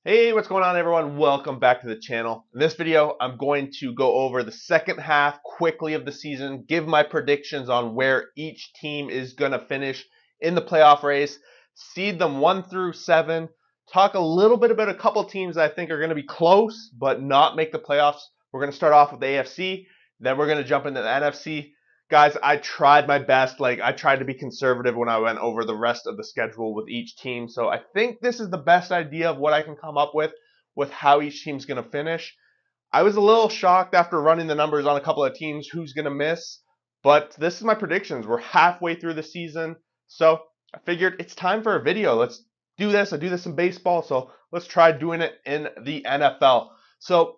Hey, what's going on everyone? Welcome back to the channel. In this video, I'm going to go over the second half quickly of the season, give my predictions on where each team is going to finish in the playoff race, seed them 1 through 7, talk a little bit about a couple teams that I think are going to be close but not make the playoffs. We're going to start off with the AFC, then we're going to jump into the NFC. Guys, I tried my best. I tried to be conservative when I went over the rest of the schedule with each team. So I think this is the best idea of what I can come up with how each team's going to finish. I was a little shocked after running the numbers on a couple of teams who's going to miss, but this is my predictions. We're halfway through the season, so I figured it's time for a video. Let's do this. I do this in baseball, so let's try doing it in the NFL. So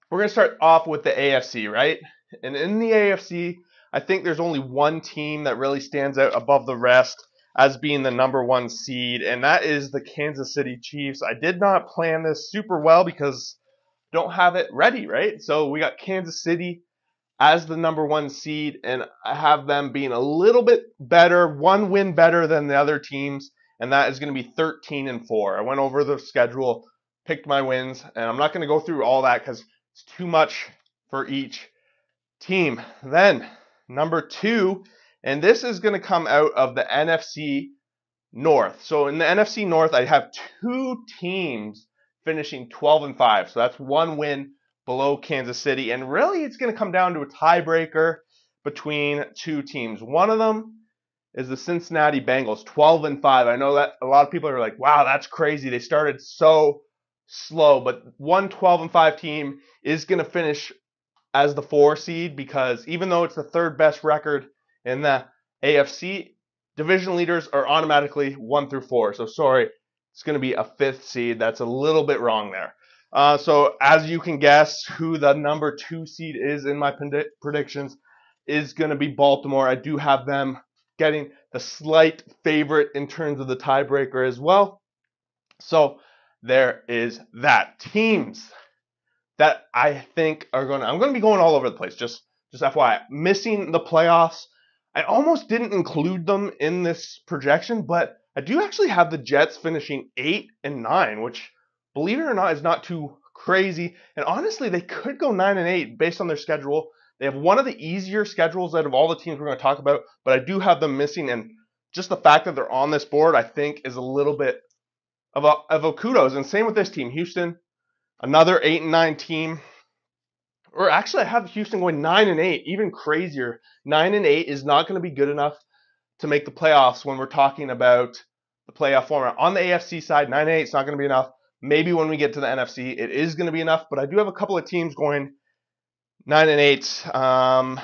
we're going to start off with the AFC, right? And in the AFC, I think there's only one team that really stands out above the rest as being the number 1 seed, and that is the Kansas City Chiefs. I did not plan this super well because I don't have it ready, right? So we got Kansas City as the number 1 seed, and I have them being a little bit better, one win better than the other teams, and that is going to be 13-4. I went over the schedule, picked my wins, and I'm not going to go through all that because it's too much for each team. Then number 2, and this is going to come out of the NFC North. So in the NFC North, I have 2 teams finishing 12-5. So that's 1 win below Kansas City. And really, it's going to come down to a tiebreaker between 2 teams. One of them is the Cincinnati Bengals, 12-5. I know that a lot of people are like, wow, that's crazy. They started so slow. But one 12-5 team is going to finish as the 4 seed because even though it's the 3rd best record in the AFC, division leaders are automatically 1 through 4. So sorry, it's going to be a 5th seed. That's a little bit wrong there. So as you can guess, who the number 2 seed is in my predictions is going to be Baltimore. I do have them getting the slight favorite in terms of the tiebreaker as well. So there is that. Teams that I think I'm going to be going all over the place. Just FYI, missing the playoffs. I almost didn't include them in this projection, but I do actually have the Jets finishing 8-9, which, believe it or not, is not too crazy. And honestly, they could go 9-8 based on their schedule. They have one of the easier schedules out of all the teams we're going to talk about, but I do have them missing. And just the fact that they're on this board, I think, is a little bit of a kudos. And same with this team, Houston. Another 8-9 team. Or actually, I have Houston going 9-8, even crazier. 9-8 is not going to be good enough to make the playoffs when we're talking about the playoff format. On the AFC side, 9-8 is not going to be enough. Maybe when we get to the NFC, it is going to be enough. But I do have a couple of teams going 9-8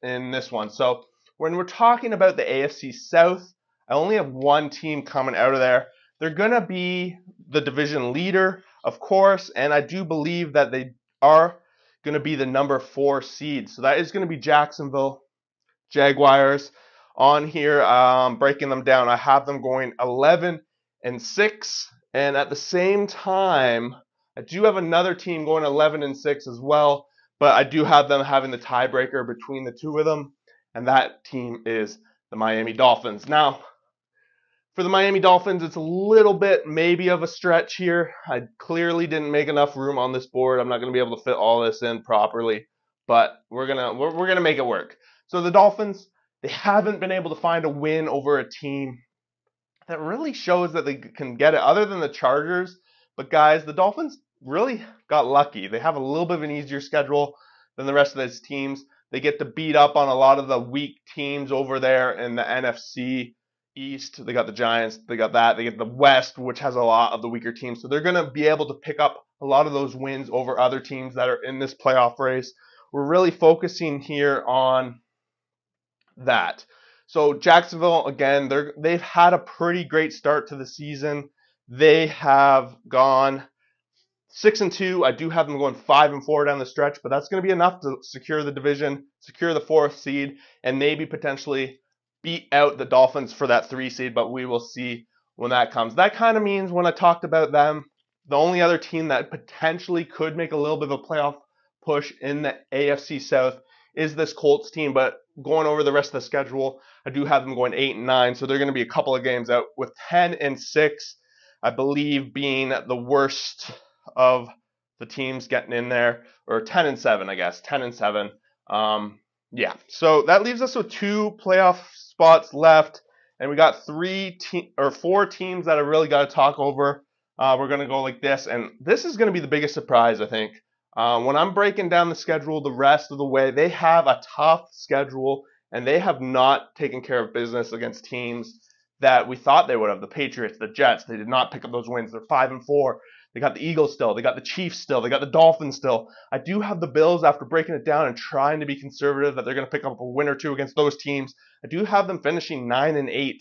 in this one. So when we're talking about the AFC South, I only have one team coming out of there. They're going to be the division leader, of course, and I do believe that they are going to be the number 4 seed. So that is going to be Jacksonville Jaguars. On here, breaking them down, I have them going 11-6, and at the same time, I do have another team going 11-6 as well, but I do have them having the tiebreaker between the 2 of them, and that team is the Miami Dolphins. Now, for the Miami Dolphins, it's a little bit maybe of a stretch here. I clearly didn't make enough room on this board. I'm not going to be able to fit all this in properly, but we're gonna make it work. So the Dolphins, they haven't been able to find a win over a team that really shows that they can get it, other than the Chargers. But guys, the Dolphins really got lucky. They have a little bit of an easier schedule than the rest of those teams. They get to beat up on a lot of the weak teams over there in the NFC East. They got the Giants, they got that. They get the West, which has a lot of the weaker teams. So they're going to be able to pick up a lot of those wins over other teams that are in this playoff race. We're really focusing here on that. So Jacksonville, again, they've had a pretty great start to the season. They have gone 6-2. I do have them going 5-4 down the stretch, but that's going to be enough to secure the division, secure the 4th seed, and maybe potentially beat out the Dolphins for that 3 seed, but we will see when that comes. That kind of means when I talked about them, the only other team that potentially could make a little bit of a playoff push in the AFC South is this Colts team, but going over the rest of the schedule, I do have them going 8-9, so they're going to be a couple of games out with 10-6. I believe being the worst of the teams getting in there, or 10-7, I guess, 10-7. Yeah, so that leaves us with 2 playoff spots left, and we got 4 teams that I really got to talk over. We're gonna go like this, and this is gonna be the biggest surprise, I think. When I'm breaking down the schedule the rest of the way, they have a tough schedule, and they have not taken care of business against teams that we thought they would have. The Patriots, the Jets, they did not pick up those wins. They're 5-4. They got the Eagles still. They got the Chiefs still. They got the Dolphins still. I do have the Bills, after breaking it down and trying to be conservative, that they're going to pick up a win or 2 against those teams. I do have them finishing 9-8,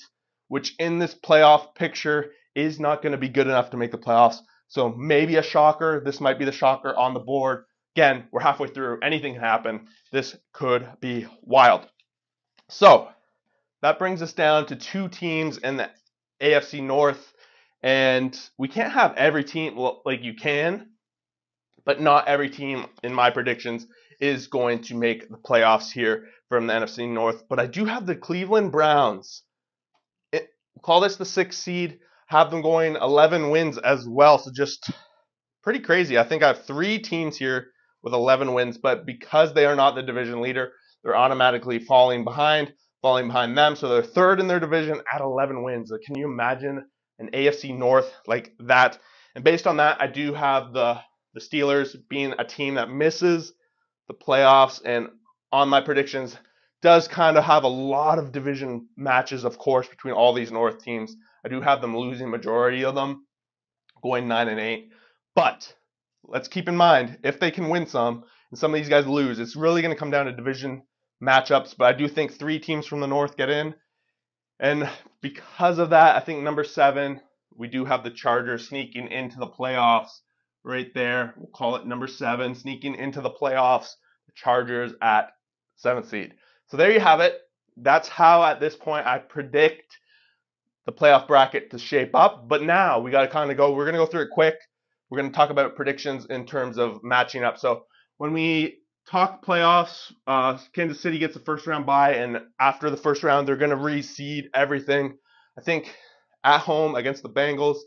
which in this playoff picture is not going to be good enough to make the playoffs. So maybe a shocker. This might be the shocker on the board. Again, we're halfway through. Anything can happen. This could be wild. So that brings us down to 2 teams in the AFC North. And we can't have every team, well, like you can, but not every team, in my predictions, is going to make the playoffs here from the NFC North. But I do have the Cleveland Browns. Call this the 6th seed. Have them going 11 wins as well. So just pretty crazy. I think I have 3 teams here with 11 wins. But because they are not the division leader, they're automatically falling behind them. So they're 3rd in their division at 11 wins. So can you imagine an AFC North like that? And based on that, I do have the Steelers being a team that misses the playoffs, and on my predictions does kind of have a lot of division matches, of course, between all these North teams. I do have them losing majority of them, going 9-8. But let's keep in mind, if they can win some and some of these guys lose, it's really going to come down to division matchups. But I do think 3 teams from the North get in. And because of that, I think number 7, we do have the Chargers sneaking into the playoffs right there. We'll call it number 7, sneaking into the playoffs. The Chargers at 7th seed. So there you have it. That's how at this point I predict the playoff bracket to shape up. But now we got to kind of go, we're going to go through it quick. We're going to talk about predictions in terms of matching up. So when we talk playoffs, Kansas City gets the first round bye, and after the first round, they're going to reseed everything. I think at home against the Bengals,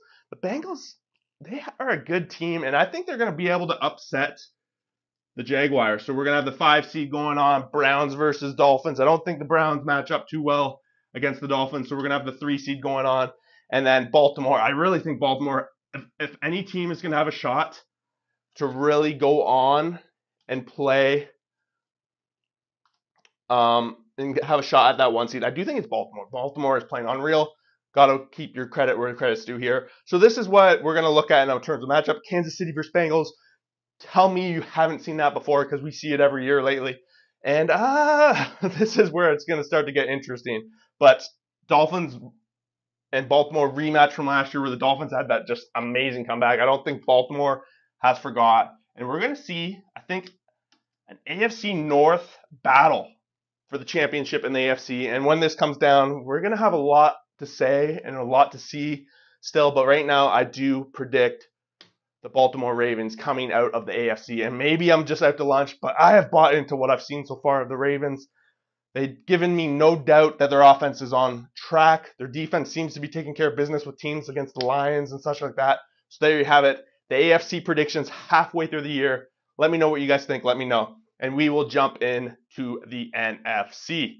they are a good team, and I think they're going to be able to upset the Jaguars. So we're going to have the 5 seed going on, Browns versus Dolphins. I don't think the Browns match up too well against the Dolphins, so we're going to have the 3 seed going on. And then Baltimore, I really think Baltimore, if any team is going to have a shot to really go on and play and have a shot at that 1 seed, I do think it's Baltimore. Baltimore is playing unreal. Got to keep your credit where credit's due here. So this is what we're going to look at in terms of matchup. Kansas City versus Bengals. Tell me you haven't seen that before, because we see it every year lately. And this is where it's going to start to get interesting. But Dolphins and Baltimore rematch from last year, where the Dolphins had that just amazing comeback. I don't think Baltimore has forgot. And we're going to see, I think, an AFC North battle for the championship in the AFC. And when this comes down, we're going to have a lot to say and a lot to see still. But right now, I do predict the Baltimore Ravens coming out of the AFC. And maybe I'm just out to lunch, but I have bought into what I've seen so far of the Ravens. They've given me no doubt that their offense is on track. Their defense seems to be taking care of business with teams against the Lions and such like that. So there you have it. The AFC predictions halfway through the year. Let me know what you guys think. Let me know. And we will jump into the NFC.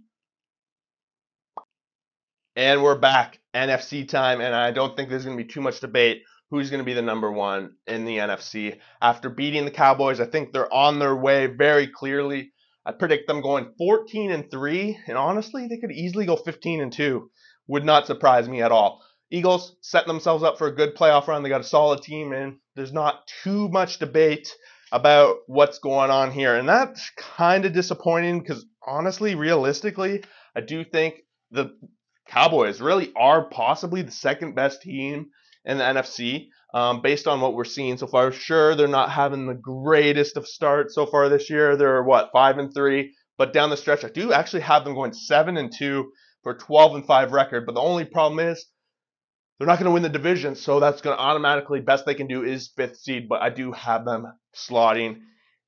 And we're back. NFC time. And I don't think there's going to be too much debate who's going to be the number 1 in the NFC. After beating the Cowboys, I think they're on their way very clearly. I predict them going 14-3, and honestly, they could easily go 15-2. Would not surprise me at all. Eagles setting themselves up for a good playoff run. They got a solid team, and there's not too much debate about what's going on here. And that's kind of disappointing, because honestly, realistically, I do think the Cowboys really are possibly the 2nd best team in the NFC, based on what we're seeing so far. Sure, they're not having the greatest of starts so far this year. They're 5-3, but down the stretch, I do actually have them going 7-2 for a 12-5 record. But the only problem is they're not going to win the division, so that's going to automatically, best they can do is 5th seed. But I do have them slotting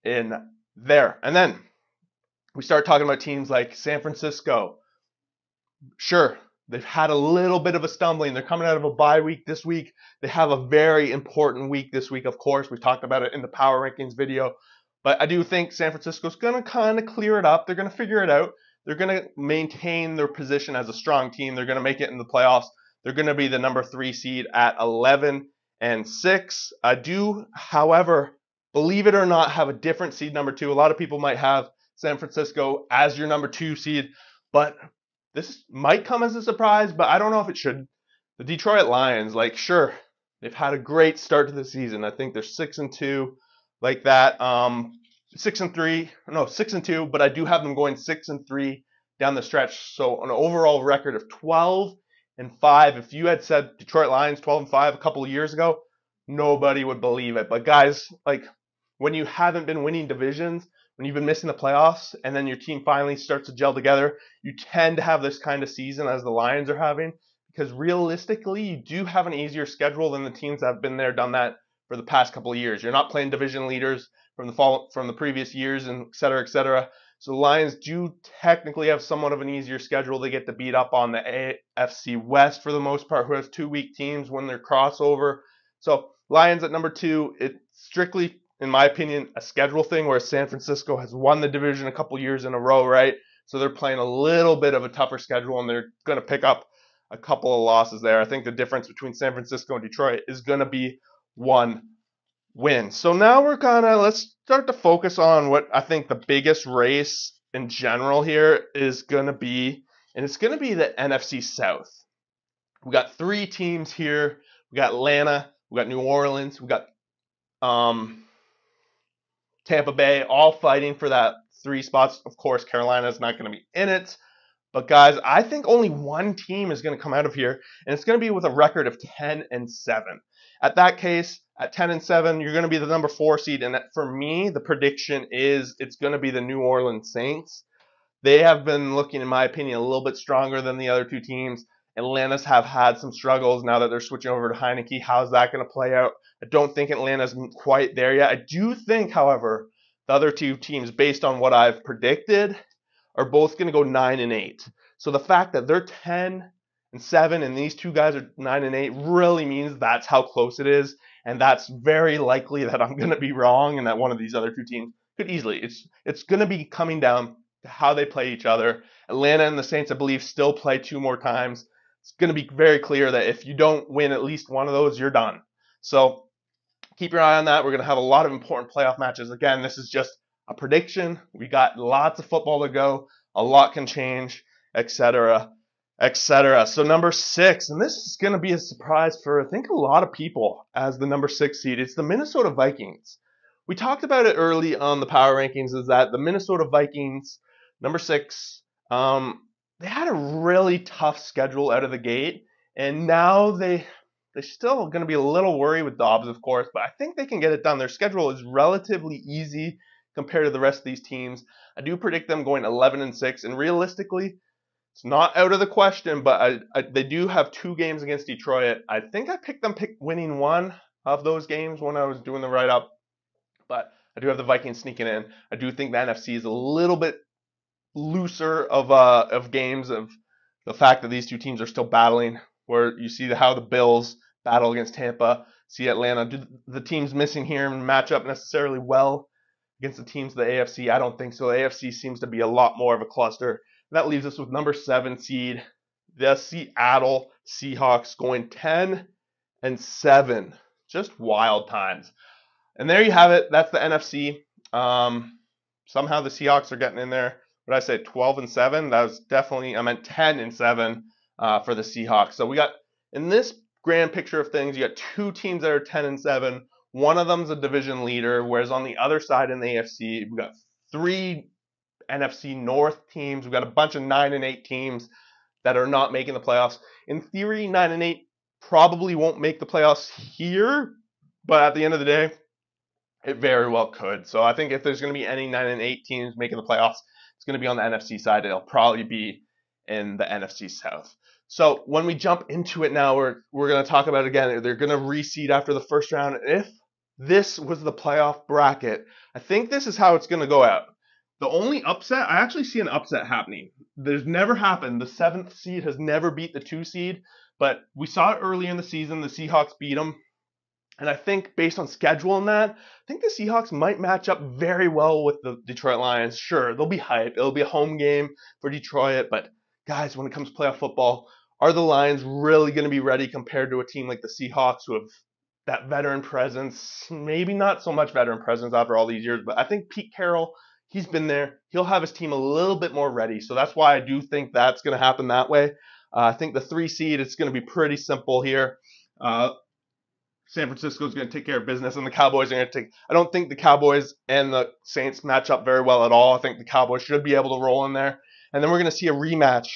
in there. And then we start talking about teams like San Francisco. Sure, They've had a little bit of a stumbling. They're coming out of a bye week this week. They have a very important week this week, of course. We talked about it in the power rankings video. But I do think San Francisco's going to kind of clear it up. They're going to figure it out. They're going to maintain their position as a strong team. They're going to make it in the playoffs. They're going to be the number 3 seed at 11-6. I do, however, believe it or not, have a different seed number 2. A lot of people might have San Francisco as your number 2 seed, but this might come as a surprise, but I don't know if it should. The Detroit Lions, like, sure, they've had a great start to the season. I think they're 6-2, like that. 6-2, but I do have them going 6-3 down the stretch. So an overall record of 12-5. If you had said Detroit Lions 12-5 a couple of years ago, nobody would believe it. But guys, like, when you haven't been winning divisions, when you've been missing the playoffs, and then your team finally starts to gel together, you tend to have this kind of season as the Lions are having, because realistically, you do have an easier schedule than the teams that have been there, done that for the past couple of years. You're not playing division leaders from the previous years, and et cetera, et cetera. So the Lions do technically have somewhat of an easier schedule. They get to beat up on the AFC West for the most part, who has 2 weak teams when they're crossover. So Lions at number 2, it's strictly, in my opinion, a schedule thing, where San Francisco has won the division a couple years in a row, right? So they're playing a little bit of a tougher schedule, and they're going to pick up a couple of losses there. I think the difference between San Francisco and Detroit is going to be 1 win. So now let's start to focus on what I think the biggest race in general here is going to be, and it's going to be the NFC South. We got 3 teams here. We got Atlanta, we got New Orleans, we got Tampa Bay, all fighting for that 3 spots. Of course, Carolina's not going to be in it. But guys, I think only one team is going to come out of here, and it's going to be with a record of 10-7. At that case, at 10-7, you're going to be the number 4 seed, and for me, the prediction is it's going to be the New Orleans Saints. They have been looking, in my opinion, a little bit stronger than the other 2 teams. Atlanta's have had some struggles now that they're switching over to Heineke. How's that going to play out? I don't think Atlanta's quite there yet. I do think, however, the other 2 teams, based on what I've predicted, are both going to go 9-8. So the fact that they're 10-7 and these 2 guys are 9-8 really means that's how close it is, and that's very likely that I'm going to be wrong and that one of these other 2 teams could easily. It's going to be coming down to how they play each other. Atlanta and the Saints, I believe, still play 2 more times. It's going to be very clear that if you don't win at least one of those, you're done. So keep your eye on that. We're going to have a lot of important playoff matches. Again, this is just a prediction. We got lots of football to go. A lot can change, etc., etc. So number 6, and this is going to be a surprise for, I think, a lot of people as the number 6 seed. It's the Minnesota Vikings. We talked about it early on the power rankings, is that the Minnesota Vikings, number 6, they had a really tough schedule out of the gate, and now they're still going to be a little worried with Dobbs, of course, but I think they can get it done. Their schedule is relatively easy compared to the rest of these teams. I do predict them going 11-6, and realistically, it's not out of the question, but they do have 2 games against Detroit. I think I picked them winning 1 of those games when I was doing the write-up, but I do have the Vikings sneaking in. I do think the NFC is a little bit looser of games, of the fact that these 2 teams are still battling, where you see how the Bills battle against Tampa, see Atlanta. Do the teams missing here match up necessarily well against the teams of the AFC? I don't think so. The AFC seems to be a lot more of a cluster. That leaves us with number 7 seed, the Seattle Seahawks, going 10-7. Just wild times. And there you have it. That's the NFC. Somehow the Seahawks are getting in there. What did I say, 12-7? That was definitely, I meant 10-7 for the Seahawks. So we got, in this grand picture of things, you got 2 teams that are 10-7. One of them's a division leader, whereas on the other side in the AFC, we've got 3 NFC North teams. We've got a bunch of 9-8 teams that are not making the playoffs. In theory, 9-8 probably won't make the playoffs here, but at the end of the day, it very well could. So I think if there's going to be any 9-8 teams making the playoffs, it's going to be on the NFC side. It'll probably be in the NFC South. So when we jump into it now, we're going to talk about it again. They're going to reseed after the first round. If this was the playoff bracket, I think this is how it's going to go out. The only upset, I actually see an upset happening. There's never happened. The 7th seed has never beat the 2 seed, but we saw it early in the season. The Seahawks beat them. And I think based on schedule and that, I think the Seahawks might match up very well with the Detroit Lions. Sure, they'll be hype. It'll be a home game for Detroit. But guys, when it comes to playoff football, are the Lions really going to be ready compared to a team like the Seahawks who have that veteran presence? Maybe not so much veteran presence after all these years, but I think Pete Carroll, he's been there. He'll have his team a little bit more ready. So that's why I do think that's going to happen that way. I think the 3 seed, it's going to be pretty simple here. San Francisco is going to take care of business, and the Cowboys are going to take. I don't think the Cowboys and the Saints match up very well at all. I think the Cowboys should be able to roll in there. And then we're going to see a rematch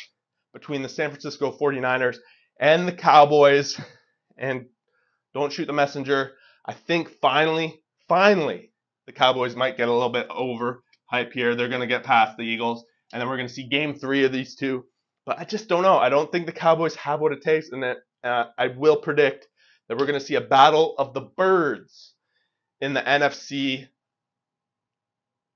between the San Francisco 49ers and the Cowboys. And don't shoot the messenger. I think finally, the Cowboys might get a little bit over hype here. They're going to get past the Eagles, and then we're going to see game 3 of these two. But I just don't know. I don't think the Cowboys have what it takes, and that I will predict that we're going to see a battle of the birds in the NFC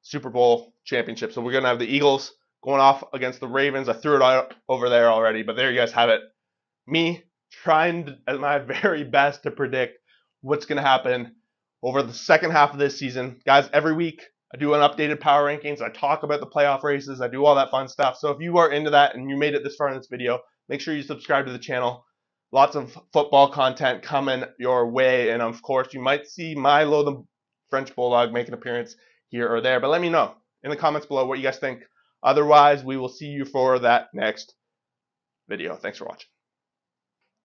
Super Bowl championship. So we're going to have the Eagles going off against the Ravens. I threw it out over there already, but there you guys have it. Me trying my very best to predict what's going to happen over the second half of this season. Guys, every week I do an updated power rankings. I talk about the playoff races. I do all that fun stuff. So if you are into that and you made it this far in this video, make sure you subscribe to the channel. Lots of football content coming your way. And of course, you might see Milo the French Bulldog make an appearance here or there. But let me know in the comments below what you guys think. Otherwise, we will see you for that next video. Thanks for watching.